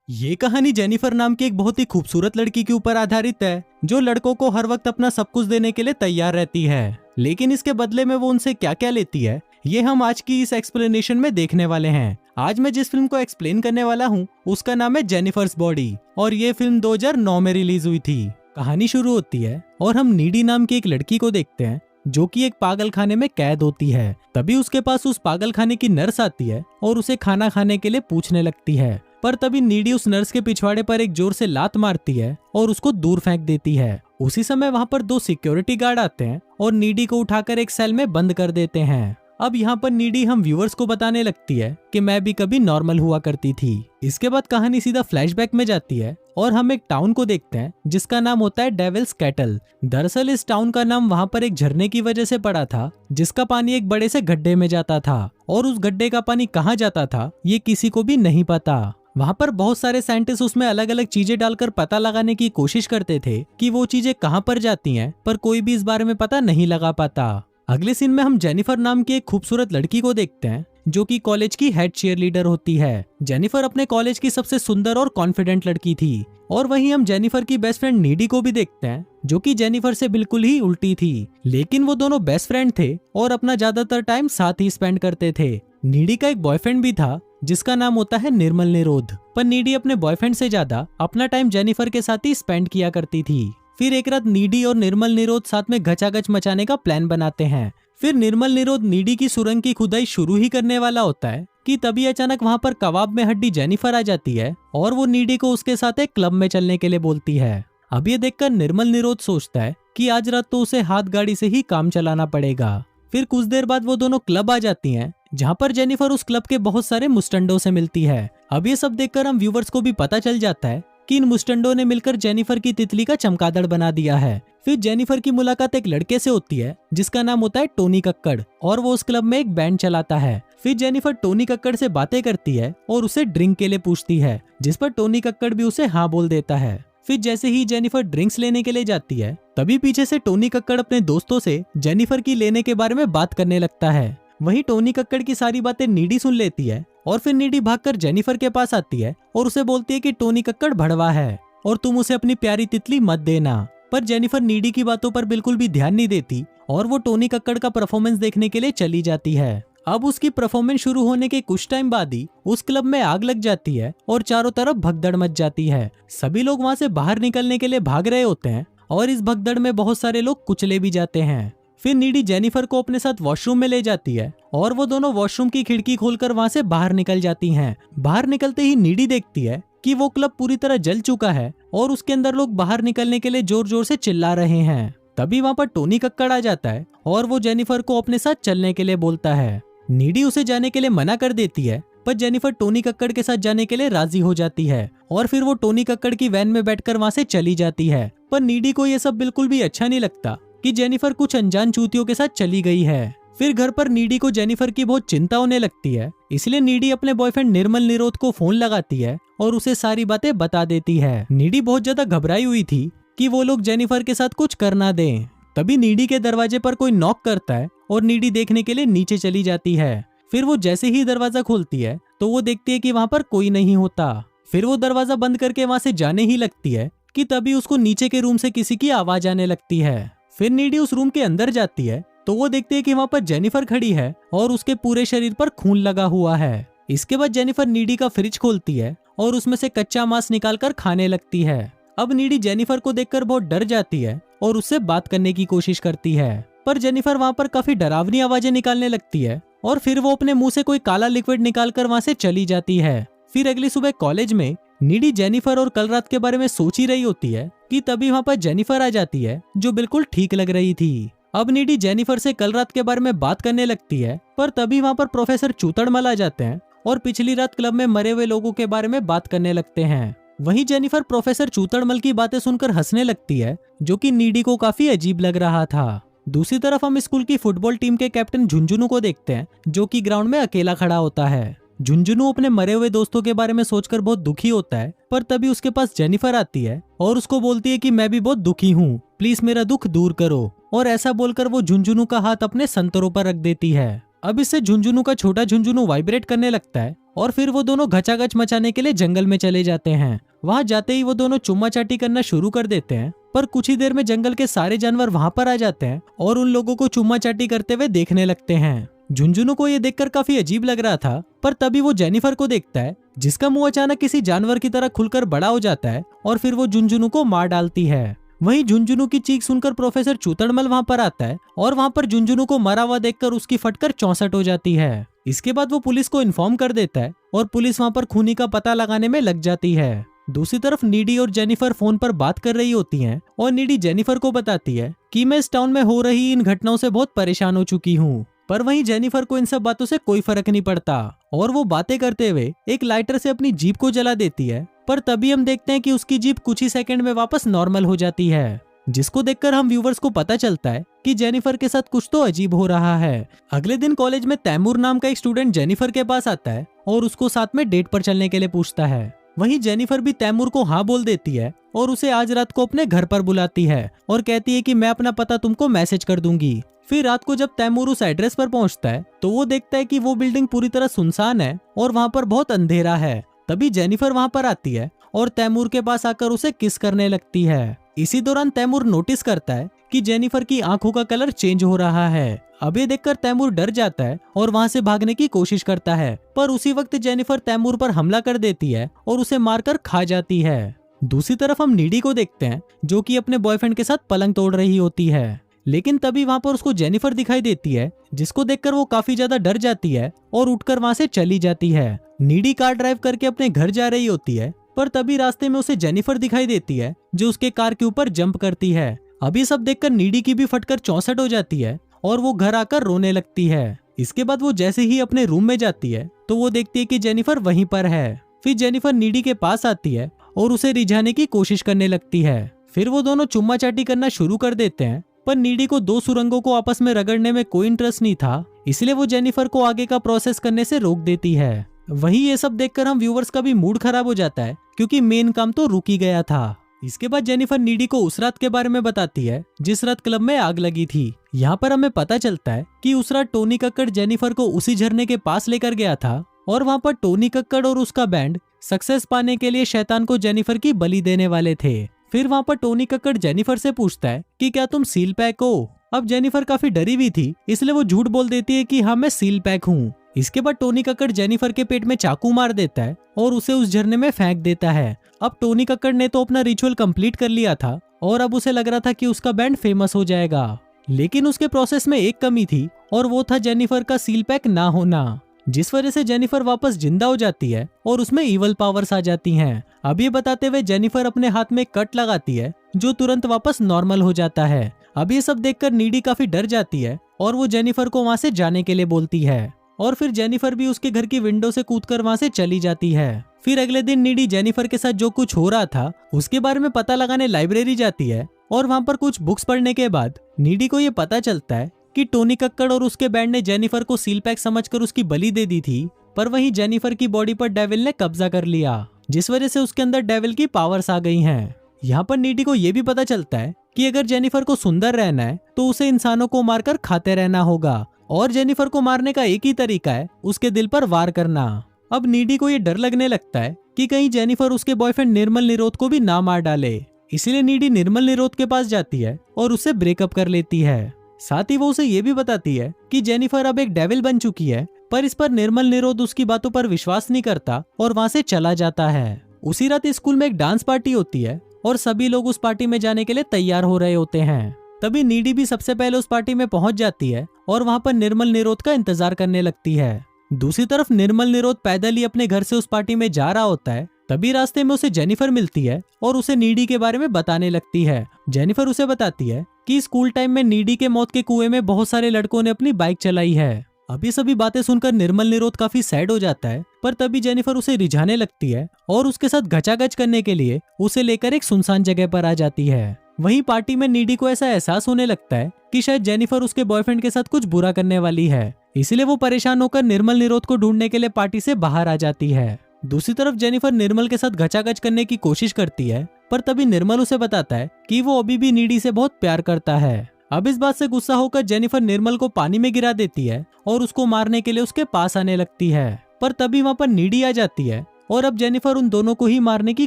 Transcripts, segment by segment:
ये कहानी जेनिफर नाम की एक बहुत ही खूबसूरत लड़की के ऊपर आधारित है, जो लड़कों को हर वक्त अपना सब कुछ देने के लिए तैयार रहती है। लेकिन इसके बदले में वो उनसे क्या क्या लेती है, ये हम आज की इस एक्सप्लेनेशन में देखने वाले हैं। आज मैं जिस फिल्म को एक्सप्लेन करने वाला हूँ उसका नाम है जेनिफर्स बॉडी, और ये फिल्म 2009 में रिलीज हुई थी। कहानी शुरू होती है और हम नीडी नाम की एक लड़की को देखते हैं जो कि एक पागल खाने में कैद होती है। तभी उसके पास उस पागल खाने की नर्स आती है और उसे खाना खाने के लिए पूछने लगती है। पर तभी नीडी उस नर्स के पिछवाड़े पर एक जोर से लात मारती है और उसको दूर फेंक देती है। उसी समय वहाँ पर 2 सिक्योरिटी गार्ड आते हैं और नीडी को उठाकर एक सेल में बंद कर देते हैं। अब यहाँ पर नीडी हम व्यूअर्स को बताने लगती है कि मैं भी कभी नॉर्मल हुआ करती थी। इसके बाद कहानी सीधा फ्लैशबैक में जाती है और हम एक टाउन को देखते हैं जिसका नाम होता है डेविल्स कैटल। दरअसल इस टाउन का नाम वहाँ पर एक झरने की वजह से पड़ा था जिसका पानी एक बड़े से गड्ढे में जाता था, और उस गड्ढे का पानी कहाँ जाता था ये किसी को भी नहीं पता। वहाँ पर बहुत सारे साइंटिस्ट उसमें अलग अलग चीजें डालकर पता लगाने की कोशिश करते थे कि वो चीजें कहाँ पर जाती हैं, पर कोई भी इस बारे में पता नहीं लगा पाता। अगले सीन में हम जेनिफर नाम की एक खूबसूरत लड़की को देखते हैं जो कि कॉलेज की हेड चीयर लीडर होती है। जेनिफर अपने कॉलेज की सबसे सुंदर और कॉन्फिडेंट लड़की थी। और वहीं हम जेनिफर की बेस्ट फ्रेंड नीडी को भी देखते हैं जो कि जेनिफर से बिल्कुल ही उल्टी थी, लेकिन वो दोनों बेस्ट फ्रेंड थे और अपना ज्यादातर टाइम साथ ही स्पेंड करते थे। नीडी का एक बॉयफ्रेंड भी था जिसका नाम होता है निर्मल निरोध, पर नीडी अपने बॉयफ्रेंड से ज्यादा अपना टाइम जेनिफर के साथ ही स्पेंड किया करती थी। फिर एक रात नीडी और निर्मल निरोध साथ में घचाघच मचाने का प्लान बनाते हैं। फिर निर्मल निरोध नीडी की सुरंग की खुदाई शुरू ही करने वाला होता है कि तभी अचानक वहाँ पर कबाब में हड्डी जेनिफर आ जाती है और वो नीडी को उसके साथ एक क्लब में चलने के लिए बोलती है। अब ये देखकर निर्मल निरोध सोचता है कि आज रात तो उसे हाथ गाड़ी से ही काम चलाना पड़ेगा। फिर कुछ देर बाद वो दोनों क्लब आ जाती हैं जहाँ पर जेनिफर उस क्लब के बहुत सारे मुस्टंडों से मिलती है। अब ये सब देखकर हम व्यूवर्स को भी पता चल जाता है कि इन मुस्टंडों ने मिलकर जेनिफर की तितली का चमगादड़ बना दिया है। फिर जेनिफर की मुलाकात एक लड़के से होती है जिसका नाम होता है टोनी कक्कड़, और वो उस क्लब में एक बैंड चलाता है। फिर जेनिफर टोनी कक्कड़ से बातें करती है और उसे ड्रिंक के लिए पूछती है, जिस पर टोनी कक्कड़ भी उसे हाँ बोल देता है। फिर जैसे ही जेनिफर ड्रिंक्स लेने के लिए जाती है तभी पीछे से टोनी कक्कड़ अपने दोस्तों से जेनिफर की लेने के बारे में बात करने लगता है। वहीं टोनी कक्कड़ की सारी बातें नीडी सुन लेती है और फिर नीडी भागकर जेनिफर के पास आती है और उसे बोलती है कि टोनी कक्कड़ भड़वा है और तुम उसे अपनी प्यारी तितली मत देना। पर जेनिफर नीडी की बातों पर बिल्कुल भी ध्यान नहीं देती और वो टोनी कक्कड़ का परफॉर्मेंस देखने के लिए चली जाती है। अब उसकी परफॉर्मेंस शुरू होने के कुछ टाइम बाद ही उस क्लब में आग लग जाती है और चारों तरफ भगदड़ मच जाती है। सभी लोग वहां से बाहर निकलने के लिए भाग रहे होते हैं और इस भगदड़ में बहुत सारे लोग कुचले भी जाते हैं। फिर नीडी जेनिफर को अपने साथ वॉशरूम में ले जाती है और वो दोनों वॉशरूम की खिड़की खोलकर वहां से बाहर निकल जाती हैं। बाहर निकलते ही नीडी देखती है कि वो क्लब पूरी तरह जल चुका है और उसके अंदर लोग बाहर निकलने के लिए जोर जोर से चिल्ला रहे हैं। तभी वहां पर टोनी कक्कड़ आ जाता है और वो जेनिफर को अपने साथ चलने के लिए बोलता है। नीडी उसे जाने के लिए मना कर देती है, पर जेनिफर टोनी कक्कड़ के साथ जाने के लिए राजी हो जाती है और फिर वो टोनी कक्कड़ की वैन में बैठकर वहां से चली जाती है। पर नीडी को ये सब बिल्कुल भी अच्छा नहीं लगता कि जेनिफर कुछ अनजान चूतियों के साथ चली गई है। फिर घर पर नीडी को जेनिफर की बहुत चिंता होने लगती है, इसलिए नीडी अपने बॉयफ्रेंड निर्मल निरोध को फोन लगाती है और उसे सारी बातें बता देती है। नीडी बहुत ज्यादा घबराई हुई थी कि वो लोग जेनिफर के साथ कुछ कर ना दें। तभी नीडी के दरवाजे पर कोई नॉक करता है और नीडी देखने के लिए नीचे चली जाती है। फिर वो जैसे ही दरवाजा खोलती है तो वो देखती है कि वहाँ पर कोई नहीं होता। फिर वो दरवाजा बंद करके वहाँ से जाने ही लगती है कि तभी उसको नीचे के रूम से किसी की आवाज आने लगती है। फिर नीडी उस रूम के अंदर जाती है तो वो देखती है कि वहाँ पर जेनिफर खड़ी है और उसके पूरे शरीर पर खून लगा हुआ है। इसके बाद जेनिफर नीडी का फ्रिज खोलती है और उसमें से कच्चा मांस निकालकर खाने लगती है। अब नीडी जेनिफर को देखकर बहुत डर जाती है और उससे बात करने की कोशिश करती है, पर जेनिफर वहाँ पर काफी डरावनी आवाजें निकालने लगती है और फिर वो अपने मुंह से कोई काला लिक्विड निकालकर वहाँ से चली जाती है। फिर अगली सुबह कॉलेज में नीडी जेनिफर और कल रात के बारे में सोच ही रही होती है कि तभी वहाँ पर जेनिफर आ जाती है जो बिल्कुल ठीक लग रही थी। अब नीडी जेनिफर से कल रात के बारे में बात करने लगती है, पर तभी वहाँ पर प्रोफेसर चूतड़मल आ जाते हैं और पिछली रात क्लब में मरे हुए लोगों के बारे में बात करने लगते हैं। वहीं जेनिफर प्रोफेसर चूतड़मल की बातें सुनकर हंसने लगती है, जो कि नीडी को काफी अजीब लग रहा था। दूसरी तरफ हम स्कूल की फुटबॉल टीम के कैप्टन झुंझुनू को देखते हैं जो कि ग्राउंड में अकेला खड़ा होता है। झुंझुनू अपने मरे हुए दोस्तों के बारे में सोचकर बहुत दुखी होता है, पर तभी उसके पास जेनिफर आती है और उसको बोलती है कि मैं भी बहुत दुखी हूँ, प्लीज मेरा दुख दूर करो। और ऐसा बोलकर वो झुंझुनू का हाथ अपने संतरों पर रख देती है। अब इससे झुंझुनू का छोटा झुंझुनू वाइब्रेट करने लगता है और फिर वो दोनों घचाघच मचाने के लिए जंगल में चले जाते हैं। वहां जाते ही वो दोनों चुम्मा चाटी करना शुरू कर देते हैं, पर कुछ ही देर में जंगल के सारे जानवर वहां पर आ जाते हैं और उन लोगों को चुम्मा चाटी करते हुए देखने लगते हैं। झुंझुनू को ये देखकर काफी अजीब लग रहा था, पर तभी वो जेनिफर को देखता है जिसका मुंह अचानक किसी जानवर की तरह खुलकर बड़ा हो जाता है और फिर वो झुंझुनू को मार डालती है। वहीं झुंझुनू की चीख सुनकर प्रोफेसर चूतड़मल वहां पर आता है और वहां पर झुंझुनू को मरा हुआ देखकर उसकी फटकर 64 हो जाती है। इसके बाद वो पुलिस को इन्फॉर्म कर देता है और पुलिस वहां पर खूनी का पता लगाने में लग जाती है। दूसरी तरफ नीडी और जेनिफर फोन पर बात कर रही होती हैं और नीडी जेनिफर को बताती है कि मैं इस टाउन में हो रही इन घटनाओं से बहुत परेशान हो चुकी हूँ। पर वहीं जेनिफर को इन सब बातों से कोई फर्क नहीं पड़ता और वो बातें करते हुए एक लाइटर से अपनी जीप को जला देती है। पर तभी हम देखते हैं कि उसकी जीप कुछ ही सेकंड में वापस नॉर्मल हो जाती है, जिसको देखकर हम व्यूवर्स को पता चलता है कि जेनिफर के साथ कुछ तो अजीब हो रहा है। अगले दिन कॉलेज में तैमूर नाम का एक स्टूडेंट जेनिफर के पास आता है और उसको साथ में डेट पर चलने के लिए पूछता है। वहीं जेनिफर भी तैमूर को हाँ बोल देती है और उसे आज रात को अपने घर पर बुलाती है और कहती है कि मैं अपना पता तुमको मैसेज कर दूंगी। फिर रात को जब तैमूर उस एड्रेस पर पहुंचता है तो वो देखता है कि वो बिल्डिंग पूरी तरह सुनसान है और वहाँ पर बहुत अंधेरा है। तभी जेनिफर वहाँ पर आती है और तैमूर के पास आकर उसे किस करने लगती है। इसी दौरान तैमूर नोटिस करता है कि जेनिफर की आंखों का कलर चेंज हो रहा है। अब ये देखकर तैमूर डर जाता है और वहां से भागने की कोशिश करता है, पर उसी वक्त जेनिफर तैमूर पर हमला कर देती है और उसे मारकर खा जाती है। दूसरी तरफ हम नीडी को देखते हैं जो कि अपने बॉयफ्रेंड के साथ पलंग तोड़ रही होती है, लेकिन तभी वहां पर उसको जेनिफर दिखाई देती है जिसको देखकर वो काफी ज्यादा डर जाती है और उठकर वहां से चली जाती है। नीडी कार ड्राइव करके अपने घर जा रही होती है, पर तभी रास्ते में उसे जेनिफर दिखाई देती है जो उसके कार के ऊपर जंप करती है। अभी सब देखकर नीडी की भी फटकर 64 हो जाती है और वो घर आकर रोने लगती है। इसके बाद वो जैसे ही अपने रूम में जाती है तो वो देखती है कि जेनिफर वहीं पर है। फिर जेनिफर नीडी के पास आती है और उसे रिझाने की कोशिश करने लगती है। फिर वो दोनों चुम्मा चाटी करना शुरू कर देते हैं, पर नीडी को दो सुरंगों को आपस में रगड़ने में कोई इंटरेस्ट नहीं था, इसलिए वो जेनिफर को आगे का प्रोसेस करने से रोक देती है। वहीं ये सब देखकर हम व्यूवर्स का भी मूड खराब हो जाता है क्योंकि मेन काम तो रुक ही गया था। इसके बाद जेनिफर नीडी को उस रात के बारे में बताती है जिस रात क्लब में आग लगी थी। यहाँ पर हमें पता चलता है कि उस रात टोनी कक्कड़ जेनिफर को उसी झरने के पास लेकर गया था और वहाँ पर टोनी कक्कड़ और उसका बैंड सक्सेस पाने के लिए शैतान को जेनिफर की बलि देने वाले थे। फिर वहाँ पर टोनी कक्कड़ जेनिफर से पूछता है कि क्या तुम सील पैक हो। अब जेनिफर काफी डरी हुई थी, इसलिए वो झूठ बोल देती है कि हाँ मैं सील पैक हूँ। इसके बाद टोनी कक्कड़ जेनिफर के पेट में चाकू मार देता है और उसे उस झरने में फेंक देता है। अब टोनी कक्कड़ ने तो अपना रिचुअल कंप्लीट कर लिया था और अब उसे लग रहा था कि उसका बैंड फेमस हो जाएगा, लेकिन उसके प्रोसेस में एक कमी थी और वो था जेनिफर का सील पैक ना होना, जिस वजह से जेनिफर वापस जिंदा हो जाती है और उसमें इवल पावर्स आ जाती हैं। अब ये बताते हुए जेनिफर अपने हाथ में कट लगाती है जो तुरंत वापस नॉर्मल हो जाता है। अब ये सब देखकर नीडी काफी डर जाती है और वो जेनिफर को वहां से जाने के लिए बोलती है और फिर जेनिफर भी उसके घर की विंडो से कूदकर वहां से चली जाती है। फिर अगले दिन नीडी जेनिफर के साथ जो कुछ हो रहा था उसके बारे में पता लगाने लाइब्रेरी जाती है और वहां पर कुछ बुक्स पढ़ने के बाद नीडी को ये पता चलता है कि टोनी कक्कड़ और उसके बैंड ने जेनिफर को सील पैक समझकर उसकी बलि दे दी थी, पर वहीं जेनिफर की बॉडी पर डेविल ने कब्जा कर लिया, जिस वजह से उसके अंदर डेविल की पावर्स आ गई हैं। यहाँ पर नीडी को ये भी पता चलता है कि अगर जेनिफर को सुंदर रहना है तो उसे इंसानों को मारकर खाते रहना होगा और जेनिफर को मारने का एक ही तरीका है उसके दिल पर वार करना। अब नीडी को ये डर लगने लगता है कि कहीं जेनिफर उसके बॉयफ्रेंड निर्मल निरोध को भी ना मार डाले, इसलिए नीडी निर्मल निरोध के पास जाती है और उससे ब्रेकअप कर लेती है। साथ ही वो उसे ये भी बताती है कि जेनिफर अब एक डेविल बन चुकी है, पर इस पर निर्मल निरोध उसकी बातों पर विश्वास नहीं करता और वहां से चला जाता है। उसी रात स्कूल में एक डांस पार्टी होती है और सभी लोग उस पार्टी में जाने के लिए तैयार हो रहे होते हैं। तभी नीडी भी सबसे पहले उस पार्टी में पहुंच जाती है और वहां पर निर्मल निरोध का इंतजार करने लगती है। दूसरी तरफ निर्मल निरोध पैदल ही अपने घर से उस पार्टी में जा रहा होता है। तभी रास्ते में उसे जेनिफर मिलती है और उसे नीडी के बारे में बताने लगती है। जेनिफर उसे बताती है कि स्कूल टाइम में नीडी के मौत के कुएं में बहुत सारे लड़कों ने अपनी बाइक चलाई है। अभी सभी बातें सुनकर निर्मल निरोध काफी सैड हो जाता है, पर तभी जेनिफर उसे रिझाने लगती है और उसके साथ घचाघच करने के लिए उसे लेकर एक सुनसान जगह पर आ जाती है। वहीं पार्टी में नीडी को ऐसा एहसास होने लगता है कि शायद जेनिफर उसके बॉयफ्रेंड के साथ कुछ बुरा करने वाली है, इसलिए वो परेशान होकर निर्मल निरोध को ढूंढने के लिए पार्टी से बाहर आ जाती है। दूसरी तरफ जेनिफर निर्मल के साथ घचाघच करने की कोशिश करती है, पर तभी निर्मल उसे बताता है कि वो अभी भी नीडी से बहुत प्यार करता है। अब इस बात से गुस्सा होकर जेनिफर निर्मल को पानी में गिरा देती है और उसको मारने के लिए उसके पास आने लगती है, पर तभी वहाँ पर नीडी आ जाती है और अब जेनिफर उन दोनों को ही मारने की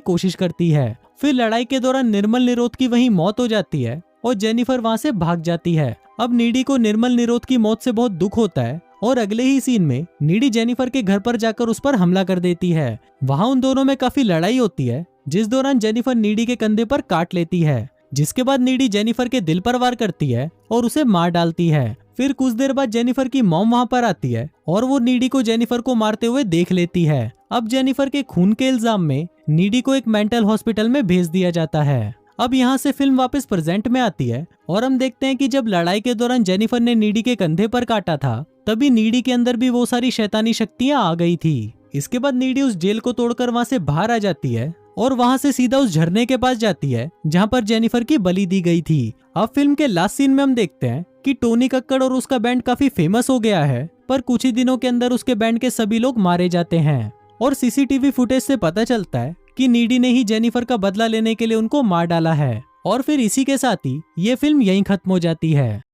कोशिश करती है। फिर लड़ाई के दौरान निर्मल निरोध की वहीं मौत हो जाती है और जेनिफर वहाँ से भाग जाती है। अब नीडी को निर्मल निरोध की मौत से बहुत दुख होता है और अगले ही सीन में नीडी जेनिफर के घर पर जाकर उस पर हमला कर देती है। वहाँ उन दोनों में काफी लड़ाई होती है, जिस दौरान जेनिफर नीडी के कंधे पर काट लेती है, जिसके बाद नीडी जेनिफर के दिल पर वार करती है और उसे मार डालती है। फिर कुछ देर बाद जेनिफर की मॉम वहाँ पर आती है और वो नीडी को जेनिफर को मारते हुए देख लेती है। अब जेनिफर के खून के इल्जाम में नीडी को एक मेंटल हॉस्पिटल में भेज दिया जाता है। अब यहाँ से फिल्म वापस प्रेजेंट में आती है और हम देखते हैं कि जब लड़ाई के दौरान जेनिफर ने नीडी के कंधे पर काटा था, तभी नीडी के अंदर भी वो सारी शैतानी शक्तियां आ गई थी। इसके बाद नीडी उस जेल को तोड़कर वहाँ से बाहर आ जाती है और वहाँ से सीधा उस झरने के पास जाती है जहाँ पर जेनिफर की बलि दी गई थी। अब फिल्म के लास्ट सीन में हम देखते हैं कि टोनी कक्कड़ और उसका बैंड काफी फेमस हो गया है, पर कुछ ही दिनों के अंदर उसके बैंड के सभी लोग मारे जाते हैं और सीसीटीवी फुटेज से पता चलता है कि नीडी ने ही जेनिफर का बदला लेने के लिए उनको मार डाला है। और फिर इसी के साथ ही ये फिल्म यहीं खत्म हो जाती है।